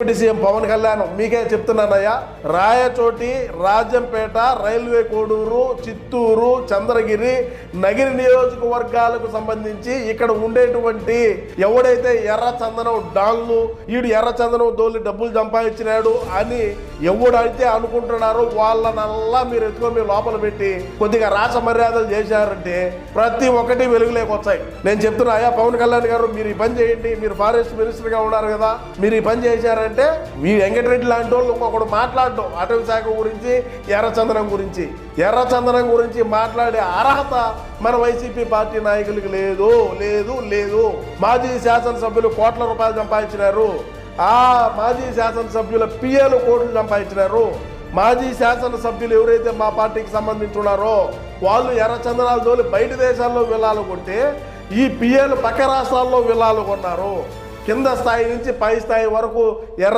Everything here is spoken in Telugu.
డిప్యూటీ సీఎం పవన్ కళ్యాణ్ మీకే చెప్తున్నానయ్యా, రాయచోటి, రాజంపేట, రైల్వే కోడూరు, చిత్తూరు, చంద్రగిరి, నగిరి నియోజకవర్గాలకు సంబంధించి ఇక్కడ ఉండేటువంటి ఎవడైతే ఎర్ర చందనం డాన్లు వీడు ఎర్ర చందనం దోలి డబ్బులు సంపాదించినాడు అని ఎవడైతే అనుకుంటున్నారో వాళ్ళనల్లా మీరు ఎత్తుకొని లోపల పెట్టి కొద్దిగా రాస మర్యాదలు చేశారంటే ప్రతి ఒక్కటి వెలుగులోకి వచ్చాయి. నేను చెప్తున్నా, అయ్యా పవన్ కళ్యాణ్ గారు మీరు ఈ పని చేయండి, మీరు ఫారెస్ట్ మినిస్టర్ గా ఉన్నారు కదా, మీరు ఈ పని చేశారంటే మీ వెంకటరెడ్డి లాంటి వాళ్ళు ఇంకొకడు మాట్లాడటం అటవీ శాఖ గురించి, ఎర్రచందనం గురించి మాట్లాడే అర్హత మన వైసీపీ పార్టీ నాయకులకు లేదు లేదు లేదు. మాజీ శాసనసభ్యులు కోట్ల రూపాయలు సంపాదించినారు, ఆ మాజీ శాసనసభ్యుల పిఏలు కోట్లు సంపాదించినారు. మాజీ శాసనసభ్యులు ఎవరైతే మా పార్టీకి సంబంధించి ఉన్నారో వాళ్ళు ఎర్రచందనాలు తోలి బయట దేశాల్లో విల్లాలు కొంటే ఈ పిఏలు పక్క రాష్ట్రాల్లో విల్లాలు కొన్నారు. కింద స్థాయి నుంచి పై స్థాయి వరకు ఎర్ర